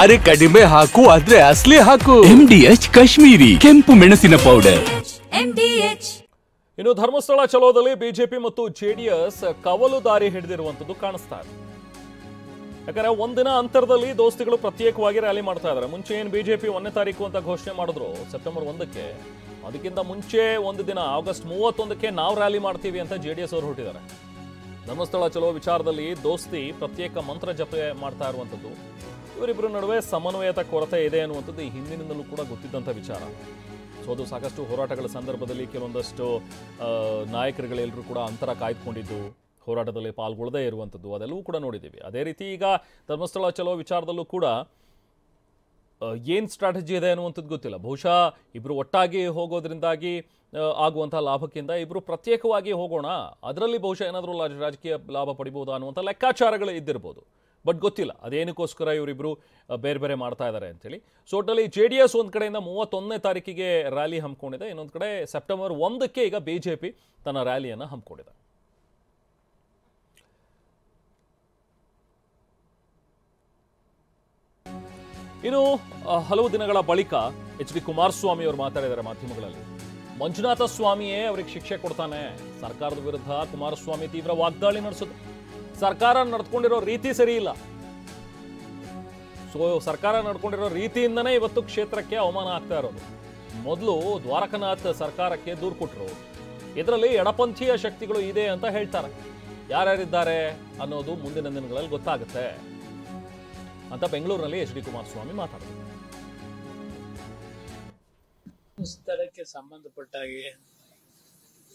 ಅರೆ ಕಡಿಮೆ ಹಾಕು ಆದ್ರೆ ಅಸಲಿ ಹಾಕು. MDH ಕಾಶ್ಮೀರಿ ಕೆಂಪು ಮೆಣಸಿನ ಪೌಡರ್. ಇನ್ನು ಧರ್ಮಸ್ಥಳ ಚಲೋದಲ್ಲಿ ಬಿಜೆಪಿ ಮತ್ತು ಜೆಡಿಎಸ್ ಕವಲು ದಾರಿ ಹಿಡಿದಿರುವಂತದ್ದು ಕಾಣಿಸ್ತಾ ಇದೆ. ಯಾಕಂದ್ರೆ ಒಂದಿನ ಅಂತರದಲ್ಲಿ ದೋಸ್ತಿಗಳು ಪ್ರತ್ಯೇಕವಾಗಿ ರ್ಯಾಲಿ ಮಾಡ್ತಾ ಇದ್ದಾರೆ. ಮುಂಚೆ ಏನು ಬಿಜೆಪಿ 1ನೇ ತಾರೀಕು ಅಂತ ಘೋಷಣೆ ಮಾಡಿದ್ರು ಸೆಪ್ಟೆಂಬರ್ 1ಕ್ಕೆ, ಅದಕ್ಕಿಂತ ಮುಂಚೆ ಒಂದು ದಿನ ಆಗಸ್ಟ್ 31ಕ್ಕೆ ನಾವು ರ್ಯಾಲಿ ಮಾಡ್ತೀವಿ ಅಂತ ಜೆಡಿಎಸ್ ಅವರು ಹೊರಟಿದ್ದಾರೆ. ಧರ್ಮಸ್ಥಳ ಚಲೋ ವಿಚಾರದಲ್ಲಿ ದೋಸ್ತಿ ಪ್ರತ್ಯೇಕ ಮಂತ್ರ ಜಪ ಮಾಡ್ತಾ ಇರುವಂಥದ್ದು. ಇವರಿಬ್ಬರ ನಡುವೆ ಸಮನ್ವಯತೆ ಕೊರತೆ ಇದೆ ಅನ್ನುವಂಥದ್ದು ಈ ಹಿಂದಿನಿಂದಲೂ ಕೂಡ ಗೊತ್ತಿದ್ದಂಥ ವಿಚಾರ. ಸೊ ಅದು ಸಾಕಷ್ಟು ಹೋರಾಟಗಳ ಸಂದರ್ಭದಲ್ಲಿ ಕೆಲವೊಂದಷ್ಟು ನಾಯಕರುಗಳೆಲ್ಲರೂ ಕೂಡ ಅಂತರ ಕಾಯ್ದುಕೊಂಡಿದ್ದು, ಹೋರಾಟದಲ್ಲಿ ಪಾಲ್ಗೊಳ್ಳದೇ ಇರುವಂಥದ್ದು ಅದೆಲ್ಲವೂ ಕೂಡ ನೋಡಿದ್ದೀವಿ. ಅದೇ ರೀತಿ ಈಗ ಧರ್ಮಸ್ಥಳ ಚಲೋ ವಿಚಾರದಲ್ಲೂ ಕೂಡ ಏನು ಸ್ಟ್ರಾಟಜಿ ಇದೆ ಅನ್ನುವಂಥದ್ದು ಗೊತ್ತಿಲ್ಲ. ಬಹುಶಃ ಇಬ್ಬರು ಒಟ್ಟಾಗಿ ಹೋಗೋದ್ರಿಂದಾಗಿ ಆಗುವಂಥ ಲಾಭಕ್ಕಿಂತ ಇಬ್ಬರು ಪ್ರತ್ಯೇಕವಾಗಿ ಹೋಗೋಣ, ಅದರಲ್ಲಿ ಬಹುಶಃ ಏನಾದರೂ ರಾಜಕೀಯ ಲಾಭ ಪಡಿಬೋದಾ ಅನ್ನುವಂಥ ಲೆಕ್ಕಾಚಾರಗಳು ಇದ್ದಿರ್ಬೋದು. ಬಟ್ ಗೊತ್ತಿಲ್ಲ ಅದೇನಕ್ಕೋಸ್ಕರ ಇವರಿಬ್ಬರು ಬೇರೆ ಬೇರೆ ಮಾಡ್ತಾ ಇದ್ದಾರೆ ಅಂತೇಳಿ. ಸೊ ಒಟ್ಟಲ್ಲಿ JDS ಒಂದು ಕಡೆಯಿಂದ 31ನೇ ತಾರೀಕಿಗೆ ರ್ಯಾಲಿ ಹಮ್ಮಿಕೊಂಡಿದೆ, ಇನ್ನೊಂದು ಕಡೆ ಸೆಪ್ಟೆಂಬರ್ 1ಕ್ಕೆ ಈಗ ಬಿಜೆಪಿ ತನ್ನ ರ್ಯಾಲಿಯನ್ನು ಹಮ್ಮಿಕೊಂಡಿದೆ. ಇನ್ನು ಹಲವು ದಿನಗಳ ಬಳಿಕ HD ಕುಮಾರಸ್ವಾಮಿ ಅವರು ಮಾತಾಡಿದ್ದಾರೆ ಮಾಧ್ಯಮಗಳಲ್ಲಿ. ಮಂಜುನಾಥ ಸ್ವಾಮಿಯೇ ಅವರಿಗೆ ಶಿಕ್ಷೆ ಕೊಡ್ತಾನೆ. ಸರ್ಕಾರದ ವಿರುದ್ಧ ಕುಮಾರಸ್ವಾಮಿ ತೀವ್ರ ವಾಗ್ದಾಳಿ ನಡೆಸುತ್ತೆ. ಸರ್ಕಾರ ನಡ್ಕೊಂಡಿರೋ ರೀತಿ ಸರಿ ಇಲ್ಲ. ಸೊ ಸರ್ಕಾರ ನಡ್ಕೊಂಡಿರೋ ರೀತಿಯಿಂದನೇ ಇವತ್ತು ಕ್ಷೇತ್ರಕ್ಕೆ ಅವಮಾನ ಆಗ್ತಾ ಇರೋದು. ಮೊದಲು ದ್ವಾರಕನಾಥ್ ಸರ್ಕಾರಕ್ಕೆ ದೂರು ಕೊಟ್ಟರು, ಇದರಲ್ಲಿ ಎಡಪಂಥೀಯ ಶಕ್ತಿಗಳು ಇದೆ ಅಂತ ಹೇಳ್ತಾರೆ. ಯಾರ್ಯಾರಿದ್ದಾರೆ ಅನ್ನೋದು ಮುಂದಿನ ದಿನಗಳಲ್ಲಿ ಗೊತ್ತಾಗುತ್ತೆ ಅಂತ ಬೆಂಗಳೂರಿನಲ್ಲಿ HD ಕುಮಾರಸ್ವಾಮಿ ಮಾತಾಡಿದರು. ಸ್ಥಳಕ್ಕೆ ಸಂಬಂಧಪಟ್ಟ ಹಾಗೆ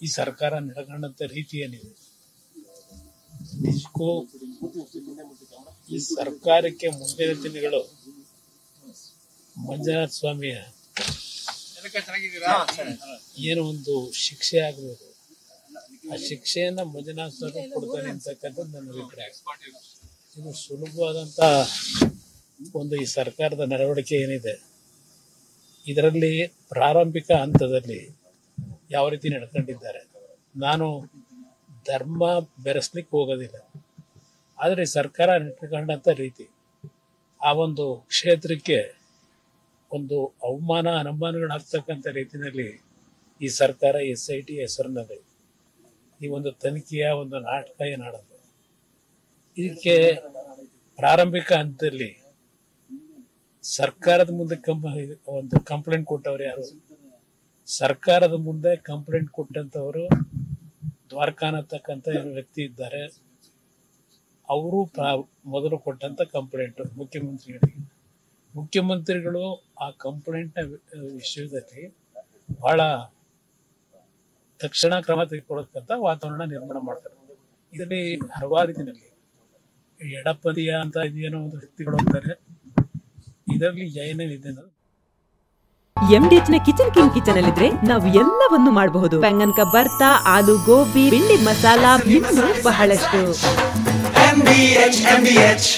ಈ ಸರ್ಕಾರ ನಡ್ಕೊಂಡಂತ ರೀತಿ ಏನಿದೆ, ನಿಜಕ್ಕೂ ಈ ಸರ್ಕಾರಕ್ಕೆ ಮುಂದಿನ ದಿನಗಳು ಮಂಜುನಾಥ ಸ್ವಾಮಿಯ ಏನು ಒಂದು ಶಿಕ್ಷೆ ಆಗಬೇಕು, ಆ ಶಿಕ್ಷೆಯನ್ನ ಮಂಜುನಾಥ ಸ್ವಾಮಿ ಕೊಡ್ತಾನೆ ಅಂತಕ್ಕಂಥದ್ದು ನನ್ನ ಅಭಿಪ್ರಾಯ. ಇದು ಸುಲಭವಾದಂತ ಒಂದು ಈ ಸರ್ಕಾರದ ನಡವಳಿಕೆ ಏನಿದೆ, ಇದರಲ್ಲಿ ಪ್ರಾರಂಭಿಕ ಹಂತದಲ್ಲಿ ಯಾವ ರೀತಿ ನಡ್ಕೊಂಡಿದ್ದಾರೆ, ನಾನು ಧರ್ಮ ಬೆರೆಸ್ಲಿಕ್ಕೆ ಹೋಗೋದಿಲ್ಲ, ಆದರೆ ಸರ್ಕಾರ ನಡ್ಕೊಂಡಂತ ರೀತಿ ಆ ಒಂದು ಕ್ಷೇತ್ರಕ್ಕೆ ಒಂದು ಅವಮಾನ ಅನುಮಾನಗಳಾಗ್ತಕ್ಕಂಥ ರೀತಿಯಲ್ಲಿ ಈ ಸರ್ಕಾರ SIT ಹೆಸರಿನಲ್ಲಿ ಈ ಒಂದು ತನಿಖೆಯ ಒಂದು ನಾಟಕ ಏನಾಡೋದು, ಇದಕ್ಕೆ ಪ್ರಾರಂಭಿಕ ಹಂತದಲ್ಲಿ ಸರ್ಕಾರದ ಮುಂದೆ ಒಂದು ಕಂಪ್ಲೇಂಟ್ ಕೊಟ್ಟವ್ರು ಯಾರು? ಸರ್ಕಾರದ ಮುಂದೆ ಕಂಪ್ಲೇಂಟ್ ಕೊಟ್ಟಂತವರು ದ್ವಾರಕಾನಾಥ್ ಅಂತಕ್ಕಂಥ ವ್ಯಕ್ತಿ ಇದ್ದಾರೆ. ಅವರು ಮೊದಲು ಕೊಟ್ಟಂತ ಕಂಪ್ಲೇಂಟ್ ಮುಖ್ಯಮಂತ್ರಿಗಳಿಗೆ. ಮುಖ್ಯಮಂತ್ರಿಗಳು ಆ ಕಂಪ್ಲೇಂಟ್ನ ವಿಷಯದಲ್ಲಿ ಬಹಳ ತಕ್ಷಣ ಕ್ರಮ ತೆಗೆದುಕೊಳ್ಳತಕ್ಕಂಥ ವಾತಾವರಣ ನಿರ್ಮಾಣ ಮಾಡ್ತಾರೆ. ಇದರಲ್ಲಿ ಹಲವಾರು ದಿನದಲ್ಲಿ ಎಡಪಂಥೀಯ ಅಂತ ಇದೇನೋ ಒಂದು ವ್ಯಕ್ತಿಗಳು ಅಂತಾರೆ, ಇದರಲ್ಲಿ ಏನೇನಿದೆ ಅನ್ನೋದು. MDH ನ ಕಿಚನ್ ಅಲ್ಲಿದ್ರೆ ನಾವು ಎಲ್ಲವನ್ನು ಮಾಡಬಹುದು. ಬೆಂಗನ್ ಕಾ ಬರ್ತಾ, ಆಲೂ ಗೋಬಿ, ಭಿಂಡಿ ಮಸಾಲಾ, ಇನ್ನೂ ಬಹಳಷ್ಟು. MDH